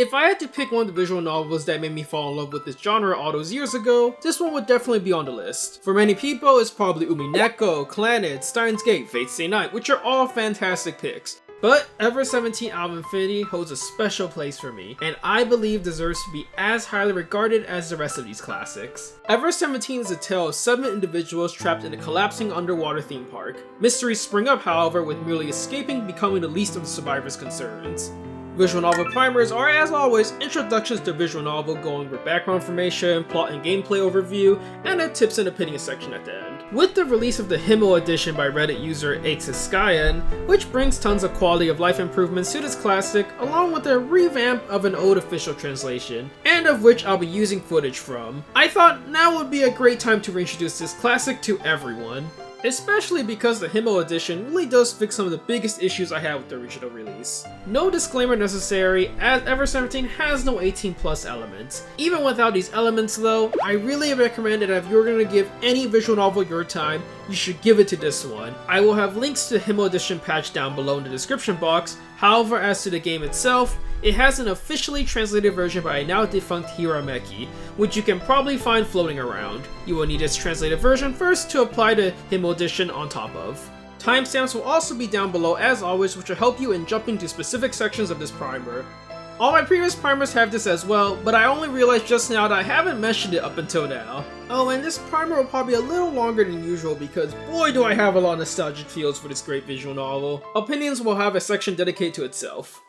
If I had to pick one of the visual novels that made me fall in love with this genre all those years ago, this one would definitely be on the list. For many people, it's probably Umineko, Clannad, Steins Gate, Fate Stay Night, which are all fantastic picks. But Ever17 Out of Infinity holds a special place for me, and I believe deserves to be as highly regarded as the rest of these classics. Ever17 is a tale of 7 individuals trapped in a collapsing underwater theme park. Mysteries spring up, however, with merely escaping becoming the least of the survivors' concerns. Visual novel primers are, as always, introductions to visual novel going over background information, plot and gameplay overview, and a tips and opinions section at the end. With the release of the Himmel edition by Reddit user Axiskyan, which brings tons of quality of life improvements to this classic, along with a revamp of an old official translation, and of which I'll be using footage from, I thought now would be a great time to reintroduce this classic to everyone. Especially because the Himmel edition really does fix some of the biggest issues I had with the original release. No disclaimer necessary, as Ever17 has no 18+ elements. Even without these elements though, I really recommend that if you're going to give any visual novel your time, you should give it to this one. I will have links to the Himmel edition patch down below in the description box. However, as to the game itself, it has an officially translated version by a now defunct Hirameki, which you can probably find floating around. You will need its translated version first to apply the Himmel edition on top of. Timestamps will also be down below as always, which will help you in jumping to specific sections of this primer. All my previous primers have this as well, but I only realized just now that I haven't mentioned it up until now. Oh, and this primer will probably be a little longer than usual because boy do I have a lot of nostalgic feels for this great visual novel. Opinions will have a section dedicated to itself.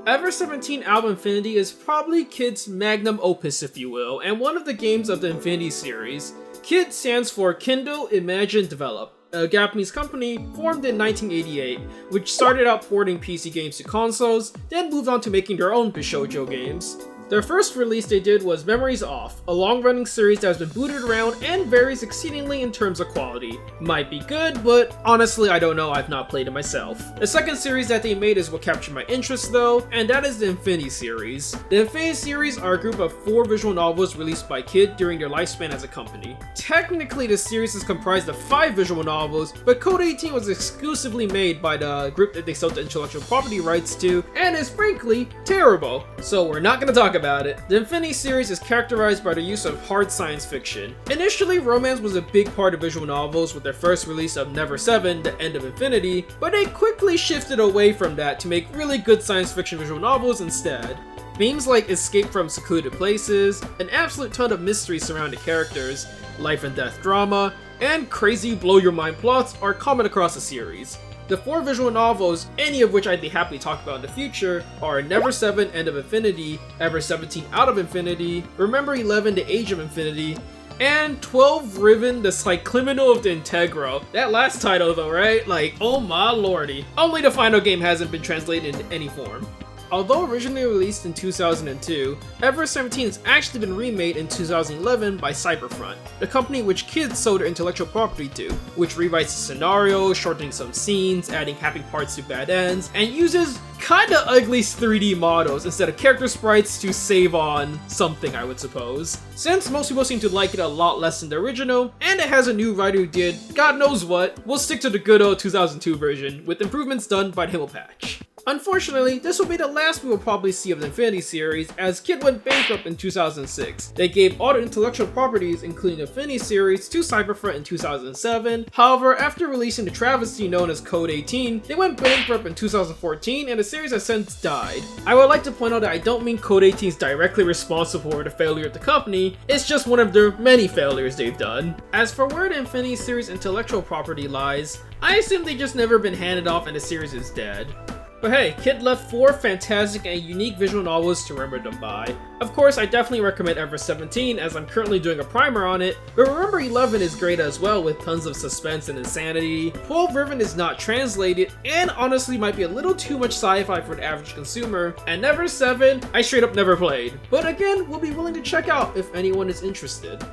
Ever17 Out of Infinity is probably Kid's magnum opus, if you will, and one of the games of the Infinity series. KID stands for Kindle, Imagine, Develop, a Japanese company formed in 1988, which started out porting PC games to consoles, then moved on to making their own Bishoujo games. Their first release they did was Memories Off, a long-running series that has been booted around and varies exceedingly in terms of quality. Might be good, but honestly I don't know, I've not played it myself. The second series that they made is what captured my interest though, and that is the Infinity series. The Infinity series are a group of 4 visual novels released by KID during their lifespan as a company. Technically the series is comprised of 5 visual novels, but Code 18 was exclusively made by the group that they sold the intellectual property rights to, and is frankly terrible. So we're not gonna talk about it. The Infinity series is characterized by the use of hard science fiction. Initially, romance was a big part of visual novels with their first release of Never17, The End of Infinity, but they quickly shifted away from that to make really good science fiction visual novels instead. Themes like escape from secluded places, an absolute ton of mystery surrounding characters, life and death drama, and crazy blow your mind plots are common across the series. The 4 visual novels, any of which I'd be happy to talk about in the future, are Never7, End of Infinity, Ever17 Out of Infinity, Remember 11, The Age of Infinity, and 12 Riven, The Cycliminal of the Integral. That last title though, right? Like, oh my lordy. Only the final game hasn't been translated into any form. Although originally released in 2002, Ever17 has actually been remade in 2011 by Cyberfront, the company which KID sold their intellectual property to, which rewrites the scenario, shortening some scenes, adding happy parts to bad ends, and uses kinda ugly 3D models instead of character sprites to save on something, I would suppose. Since most people seem to like it a lot less than the original, and it has a new writer who did God knows what, we'll stick to the good old 2002 version, with improvements done by the Himmel patch. Unfortunately, this will be the last we will probably see of the Infinity series, as KID went bankrupt in 2006. They gave all the intellectual properties, including the Infinity series, to Cyberfront in 2007. However, after releasing the travesty known as Code 18, they went bankrupt in 2014, and the series has since died. I would like to point out that I don't mean Code 18 is directly responsible for the failure of the company, it's just one of their many failures they've done. As for where the Infinity series intellectual property lies, I assume they just never been handed off and the series is dead. But hey, KID left 4 fantastic and unique visual novels to remember them by. Of course, I definitely recommend Ever17 as I'm currently doing a primer on it, but Remember 11 is great as well with tons of suspense and insanity. 12 Riven is not translated and honestly might be a little too much sci-fi for the average consumer, and Never7 I straight up never played, but again, will be willing to check out if anyone is interested.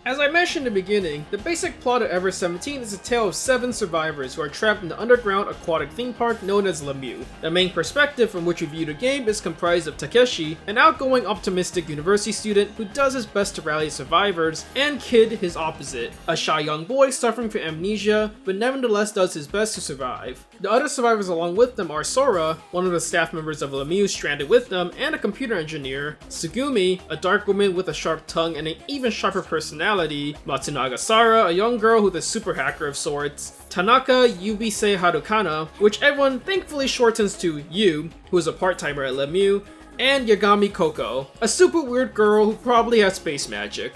As I mentioned in the beginning, the basic plot of Ever17 is a tale of 7 survivors who are trapped in the underground aquatic theme park known as LeMU. The main perspective from which we view the game is comprised of Takeshi, an outgoing optimistic university student who does his best to rally survivors, and KID, his opposite, a shy young boy suffering from amnesia but nevertheless does his best to survive. The other survivors along with them are Sora, one of the staff members of LeMU stranded with them, and a computer engineer, Tsugumi, a dark woman with a sharp tongue and an even sharper personality, Matsunaga Sara, a young girl who's a super hacker of sorts, Tanaka Yubise Harukana, which everyone thankfully shortens to Yu, who is a part-timer at LeMU, and Yagami Koko, a super weird girl who probably has space magic.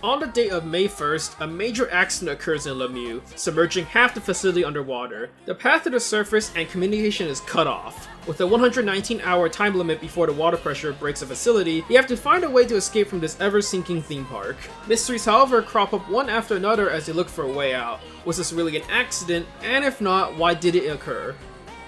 On the date of May 1st, a major accident occurs in LeMU, submerging half the facility underwater. The path to the surface and communication is cut off. With a 119-hour time limit before the water pressure breaks the facility, you have to find a way to escape from this ever-sinking theme park. Mysteries, however, crop up one after another as they look for a way out. Was this really an accident? And if not, why did it occur?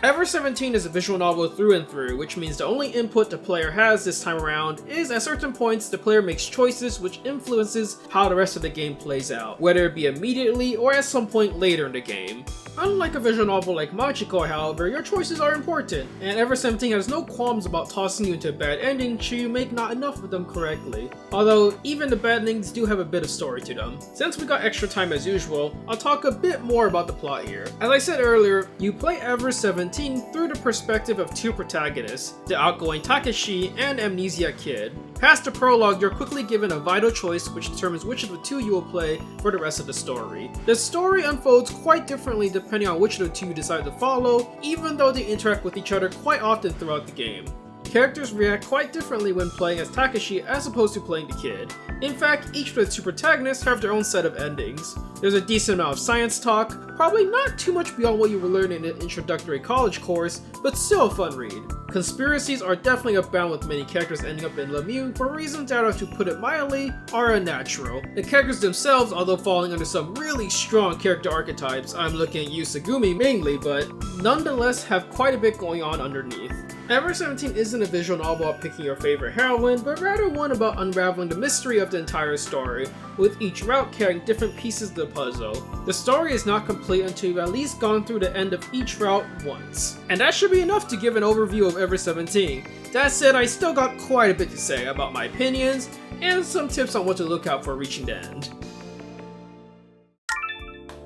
Ever17 is a visual novel through and through, which means the only input the player has this time around is at certain points the player makes choices which influences how the rest of the game plays out, whether it be immediately or at some point later in the game. Unlike a visual novel like Machiko, however, your choices are important, and Ever17 has no qualms about tossing you into a bad ending should you make not enough of them correctly. Although, even the bad endings do have a bit of story to them. Since we got extra time as usual, I'll talk a bit more about the plot here. As I said earlier, you play Ever17 through the perspective of two protagonists, the outgoing Takeshi and Amnesia Kid. Past the prologue, you're quickly given a vital choice which determines which of the two you will play for the rest of the story. The story unfolds quite differently depending on which of the two you decide to follow, even though they interact with each other quite often throughout the game. Characters react quite differently when playing as Takeshi as opposed to playing the kid. In fact, each of the two protagonists have their own set of endings. There's a decent amount of science talk, probably not too much beyond what you will learn in an introductory college course, but still a fun read. Conspiracies are definitely abound with many characters ending up in LeMU for reasons that, to put it mildly, are unnatural. The characters themselves, although falling under some really strong character archetypes, I'm looking at Yu Tsugumi mainly, but nonetheless have quite a bit going on underneath. Ever17 isn't a visual novel about picking your favorite heroine, but rather one about unraveling the mystery of the entire story, with each route carrying different pieces of the puzzle. The story is not complete until you've at least gone through the end of each route once. And that should be enough to give an overview of Ever17. That said, I still got quite a bit to say about my opinions, and some tips on what to look out for reaching the end.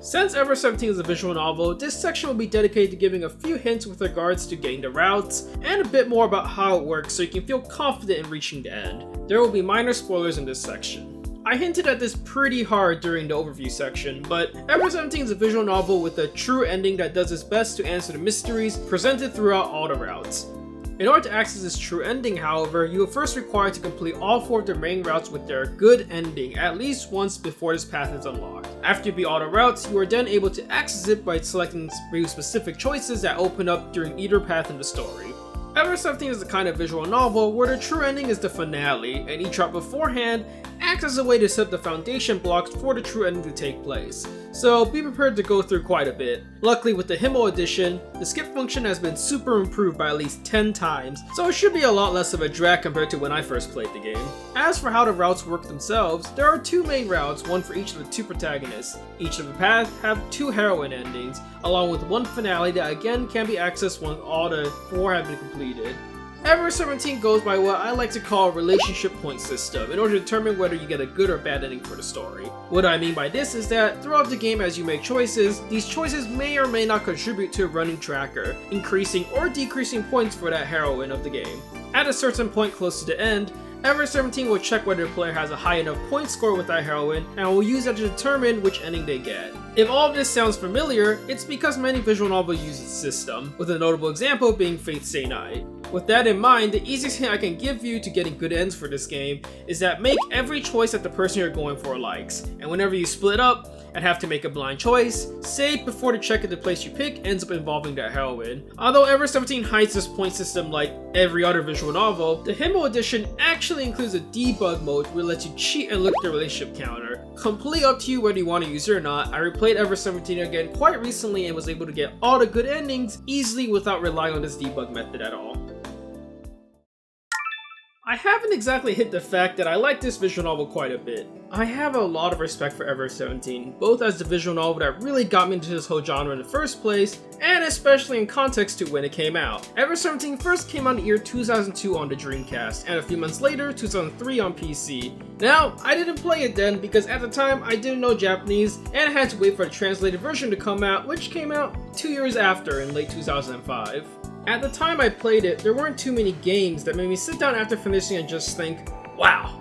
Since Ever17 is a visual novel, this section will be dedicated to giving a few hints with regards to getting the routes, and a bit more about how it works so you can feel confident in reaching the end. There will be minor spoilers in this section. I hinted at this pretty hard during the overview section, but Ever17 is a visual novel with a true ending that does its best to answer the mysteries presented throughout all the routes. In order to access this true ending, however, you will first require to complete all 4 of the main routes with their good ending at least once before this path is unlocked. After you beat all the routes, you are then able to access it by selecting specific choices that open up during either path in the story. Ever17 is the kind of visual novel where the true ending is the finale, and each route beforehand acts as a way to set the foundation blocks for the true ending to take place. So be prepared to go through quite a bit. Luckily with the Himmel edition, the skip function has been super improved by at least 10 times, so it should be a lot less of a drag compared to when I first played the game. As for how the routes work themselves, there are 2 main routes, one for each of the 2 protagonists. Each of the paths have 2 heroine endings, along with one finale that again can be accessed once all the 4 have been completed. Ever17 goes by what I like to call a relationship point system in order to determine whether you get a good or bad ending for the story. What I mean by this is that throughout the game as you make choices, these choices may or may not contribute to a running tracker, increasing or decreasing points for that heroine of the game. At a certain point close to the end, Ever17 will check whether the player has a high enough point score with that heroine and will use that to determine which ending they get. If all of this sounds familiar, it's because many visual novels use this system, with a notable example being Fate Stay Night. With that in mind, the easiest hint I can give you to getting good ends for this game is that make every choice that the person you're going for likes, and whenever you split up and have to make a blind choice, save before the check if the place you pick ends up involving that heroine. Although Ever17 hides this point system like every other visual novel, the Himmel edition actually includes a debug mode where it lets you cheat and look at the relationship counter. Completely up to you whether you want to use it or not. I replayed Ever17 again quite recently and was able to get all the good endings easily without relying on this debug method at all. I haven't exactly hit the fact that I like this visual novel quite a bit. I have a lot of respect for Ever17, both as the visual novel that really got me into this whole genre in the first place, and especially in context to when it came out. Ever17 first came out in the year 2002 on the Dreamcast, and a few months later, 2003 on PC. Now, I didn't play it then because at the time I didn't know Japanese and had to wait for the translated version to come out, which came out 2 years after in late 2005. At the time I played it, there weren't too many games that made me sit down after finishing and just think, wow,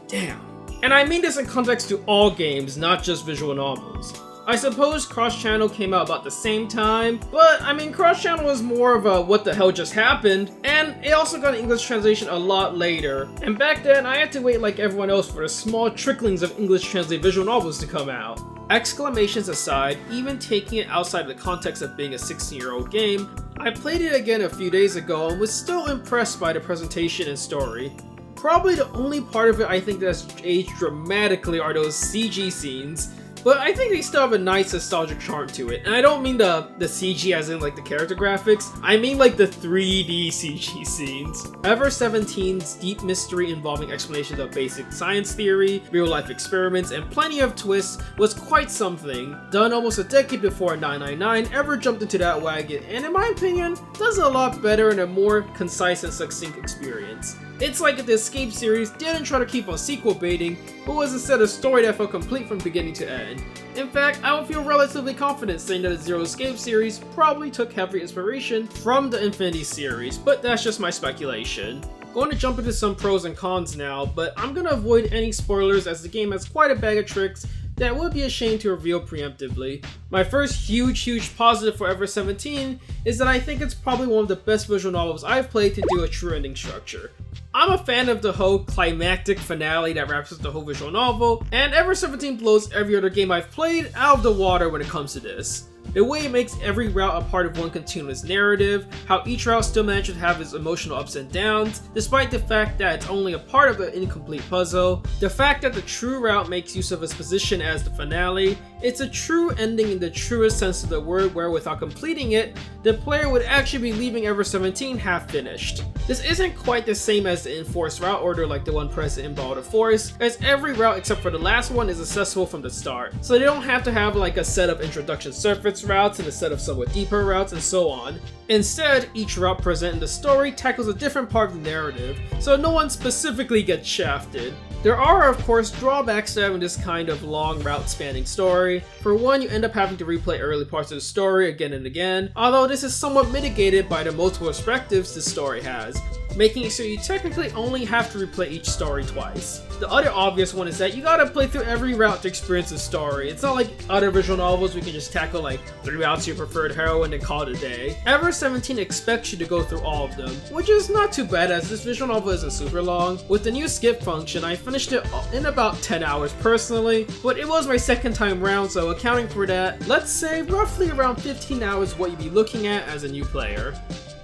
damn. And I mean this in context to all games, not just visual novels. I suppose Cross-Channel came out about the same time, but I mean Cross-Channel was more of a what the hell just happened, and it also got an English translation a lot later. And back then I had to wait like everyone else for the small tricklings of English translated visual novels to come out. Exclamations aside, even taking it outside the context of being a 16-year-old game, I played it again a few days ago and was still impressed by the presentation and story. Probably the only part of it I think that's aged dramatically are those CG scenes, but I think they still have a nice nostalgic charm to it. And I don't mean the CG as in like the character graphics, I mean like the 3D CG scenes. Ever17's deep mystery involving explanations of basic science theory, real-life experiments, and plenty of twists was quite something. Done almost a decade before 999 ever jumped into that wagon, and in my opinion, does it a lot better in a more concise and succinct experience. It's like if the Escape series didn't try to keep on sequel baiting, but was instead a story that felt complete from beginning to end. In fact, I would feel relatively confident saying that the Zero Escape series probably took heavy inspiration from the Infinity series, but that's just my speculation. Going to jump into some pros and cons now, but I'm going to avoid any spoilers as the game has quite a bag of tricks that would be a shame to reveal preemptively. My first huge positive for Ever17 is that I think it's probably one of the best visual novels I've played to do a true ending structure. I'm a fan of the whole climactic finale that wraps up the whole visual novel, and Ever17 blows every other game I've played out of the water when it comes to this. The way it makes every route a part of one continuous narrative, how each route still manages to have its emotional ups and downs, despite the fact that it's only a part of an incomplete puzzle, the fact that the true route makes use of its position as the finale, it's a true ending in the truest sense of the word where without completing it, the player would actually be leaving Ever17 half finished. This isn't quite the same as the enforced route order like the one present in Ball of Force, as every route except for the last one is accessible from the start, so they don't have to have like a set of introduction surface routes and a set of somewhat deeper routes and so on. Instead, each route present in the story tackles a different part of the narrative, so no one specifically gets shafted. There are, of course, drawbacks to having this kind of long route spanning story. For one, you end up having to replay early parts of the story again and again, although this is somewhat mitigated by the multiple perspectives the story has, making it so you technically only have to replay each story twice. The other obvious one is that you gotta play through every route to experience the story. It's not like other visual novels we can just tackle like 3 routes to your preferred hero and then call it a day. Ever17 expects you to go through all of them, which is not too bad as this visual novel isn't super long. With the new skip function, I finished it in about 10 hours personally, but it was my second time round, so accounting for that, let's say roughly around 15 hours what you'd be looking at as a new player.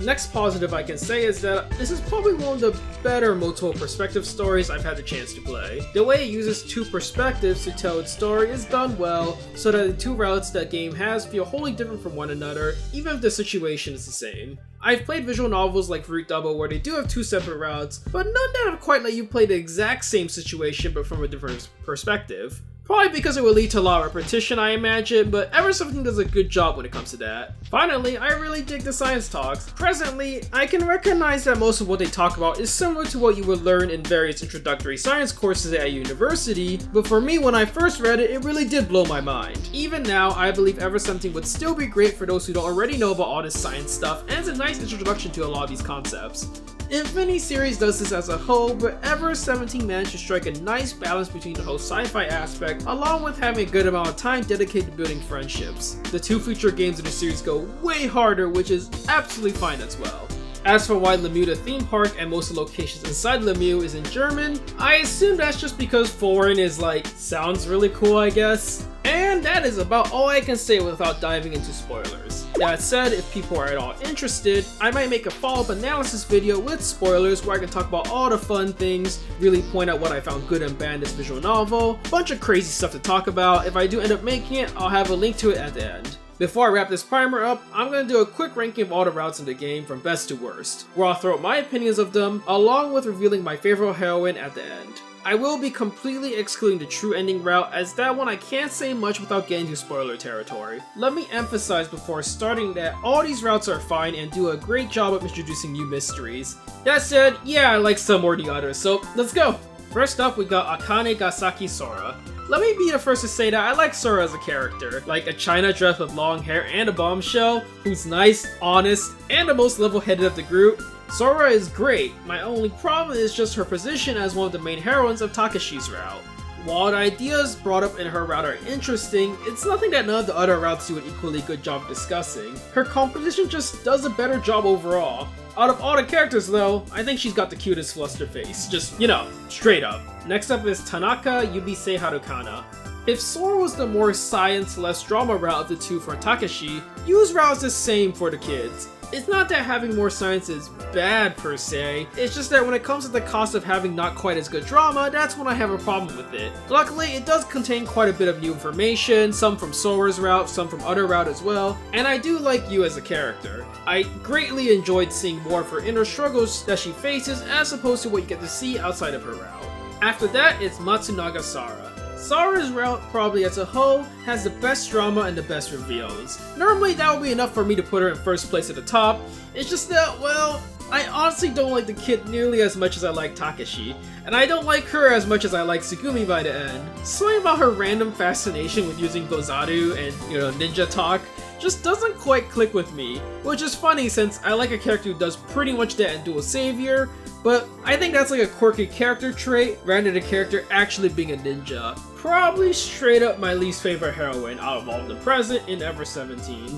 Next positive I can say is that this is probably one of the better multiple perspective stories I've had the chance to play. The way it uses 2 perspectives to tell its story is done well, so that the 2 routes that game has feel wholly different from one another, even if the situation is the same. I've played visual novels like Root Double where they do have 2 separate routes, but none that have quite let you play the exact same situation but from a different perspective. Probably because it would lead to a lot of repetition, I imagine, but Ever17 does a good job when it comes to that. Finally, I really dig the science talks. Presently, I can recognize that most of what they talk about is similar to what you would learn in various introductory science courses at university, but for me, when I first read it, it really did blow my mind. Even now, I believe Ever17 would still be great for those who don't already know about all this science stuff, and it's a nice introduction to a lot of these concepts. Infinity series does this as a whole, but Ever17 managed to strike a nice balance between the whole sci-fi aspect, along with having a good amount of time dedicated to building friendships. The 2 future games in the series go way harder, which is absolutely fine as well. As for why LeMU the theme park and most of the locations inside LeMU is in German, I assume that's just because foreign is like, sounds really cool I guess. And that is about all I can say without diving into spoilers. That said, if people are at all interested, I might make a follow-up analysis video with spoilers where I can talk about all the fun things, really point out what I found good and bad in this visual novel, bunch of crazy stuff to talk about. If I do end up making it, I'll have a link to it at the end. Before I wrap this primer up, I'm going to do a quick ranking of all the routes in the game from best to worst, where I'll throw out my opinions of them, along with revealing my favorite heroine at the end. I will be completely excluding the true ending route, as that one I can't say much without getting to spoiler territory. Let me emphasize before starting that all these routes are fine and do a great job of introducing new mysteries. That said, yeah, I like some more than the others, so let's go! First up, we got Akane Gasaki Sora. Let me be the first to say that I like Sora as a character, like a China dress with long hair and a bombshell, who's nice, honest, and the most level-headed of the group. Sora is great, my only problem is just her position as one of the main heroines of Takashi's route. While the ideas brought up in her route are interesting, it's nothing that none of the other routes do an equally good job discussing. Her composition just does a better job overall. Out of all the characters though, I think she's got the cutest fluster face, just, you know, straight up. Next up is Tanaka Yubisei Harukana. If Sora was the more science, less drama route of the two for Takashi, Yu's route is the same for the kids. It's not that having more science is bad per se, it's just that when it comes to the cost of having not quite as good drama, that's when I have a problem with it. Luckily, it does contain quite a bit of new information, some from Sora's route, some from other route as well, and I do like Yu as a character. I greatly enjoyed seeing more of her inner struggles that she faces as opposed to what you get to see outside of her route. After that, it's Matsunaga Sara. Sara's route, probably as a whole, has the best drama and the best reveals. Normally that would be enough for me to put her in first place at the top, it's just that, well, I honestly don't like the kid nearly as much as I like Takashi, and I don't like her as much as I like Tsugumi by the end. Something about her random fascination with using Gozadu and, ninja talk just doesn't quite click with me, which is funny since I like a character who does pretty much that in Dual Savior, but I think that's like a quirky character trait rather than a character actually being a ninja. Probably straight up my least favorite heroine out of all the present in Ever17.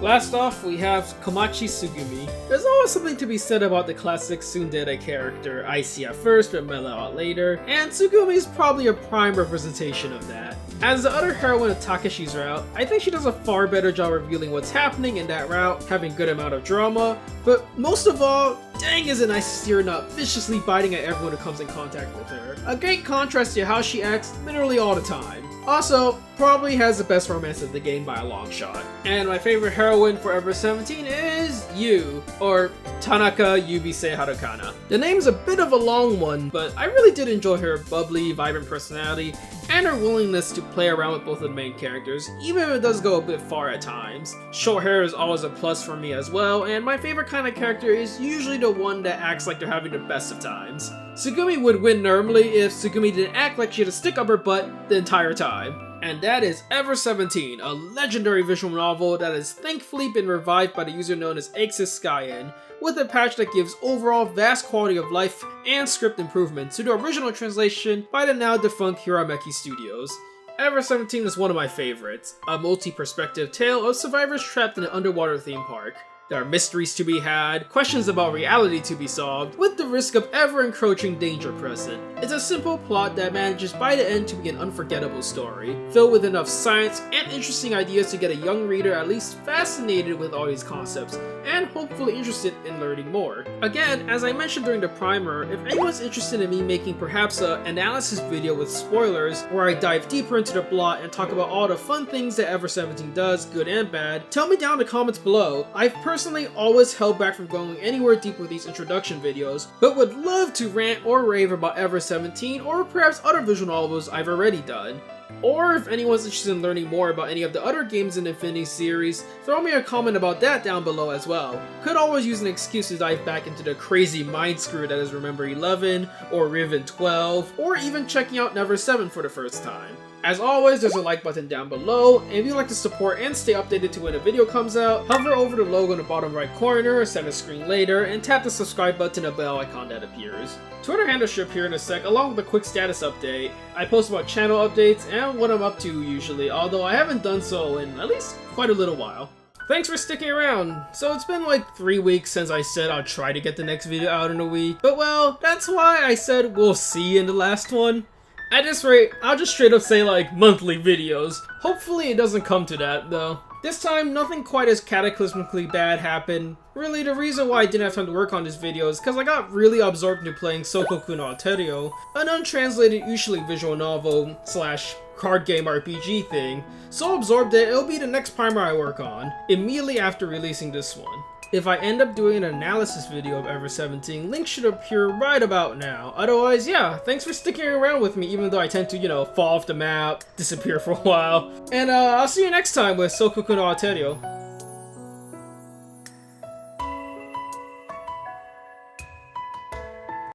Last off, we have Komachi Tsugumi. There's always something to be said about the classic tsundere character, icy at first but mellow out later, and Tsugumi is probably a prime representation of that. As the other heroine of Takashi's route, I think she does a far better job revealing what's happening in that route, having a good amount of drama, but most of all, dang is it nice to see her not viciously biting at everyone who comes in contact with her. A great contrast to how she acts literally all the time. Also, probably has the best romance of the game by a long shot. And my favorite heroine for Ever17 is Yu, or Tanaka Yubisei Harukana. The name's a bit of a long one, but I really did enjoy her bubbly, vibrant personality, and her willingness to play around with both of the main characters, even if it does go a bit far at times. Short hair is always a plus for me as well, and my favorite kind of character is usually the one that acts like they're having the best of times. Tsugumi would win normally if Tsugumi didn't act like she had a stick up her butt the entire time. And that is Ever17, a legendary visual novel that has thankfully been revived by the user known as Axis Skyen, with a patch that gives overall vast quality of life and script improvements to the original translation by the now defunct Hirameki Studios. Ever17 is one of my favorites, a multi-perspective tale of survivors trapped in an underwater theme park. There are mysteries to be had, questions about reality to be solved, with the risk of ever-encroaching danger present. It's a simple plot that manages by the end to be an unforgettable story, filled with enough science and interesting ideas to get a young reader at least fascinated with all these concepts, and hopefully interested in learning more. Again, as I mentioned during the primer, if anyone's interested in me making perhaps an analysis video with spoilers, where I dive deeper into the plot and talk about all the fun things that Ever17 does, good and bad, tell me down in the comments below. I've personally always held back from going anywhere deep with these introduction videos, but would love to rant or rave about Ever17 or perhaps other visual novels I've already done. Or if anyone's interested in learning more about any of the other games in the Infinity series, throw me a comment about that down below as well. Could always use an excuse to dive back into the crazy mind screw that is Remember 11, or Riven 12, or even checking out Never 7 for the first time. As always, there's a like button down below, and if you'd like to support and stay updated to when a video comes out, hover over the logo in the bottom right corner, set a screen later, and tap the subscribe button and bell icon that appears. Twitter handle should appear in a sec, along with a quick status update. I post about channel updates and what I'm up to usually, although I haven't done so in at least quite a little while. Thanks for sticking around. So it's been like 3 weeks since I said I'll try to get the next video out in a week, but well, that's why I said we'll see in the last one. At this rate, I'll just straight up say like monthly videos. Hopefully it doesn't come to that though. This time, nothing quite as cataclysmically bad happened. Really, the reason why I didn't have time to work on this video is because I got really absorbed into playing Sokoku no Aterio, an untranslated usually visual novel slash card game RPG thing, so absorbed that it'll be the next primer I work on, immediately after releasing this one. If I end up doing an analysis video of Ever17, links should appear right about now. Otherwise, yeah, thanks for sticking around with me even though I tend to, you know, fall off the map, disappear for a while. And I'll see you next time with Sokoku no Aterio.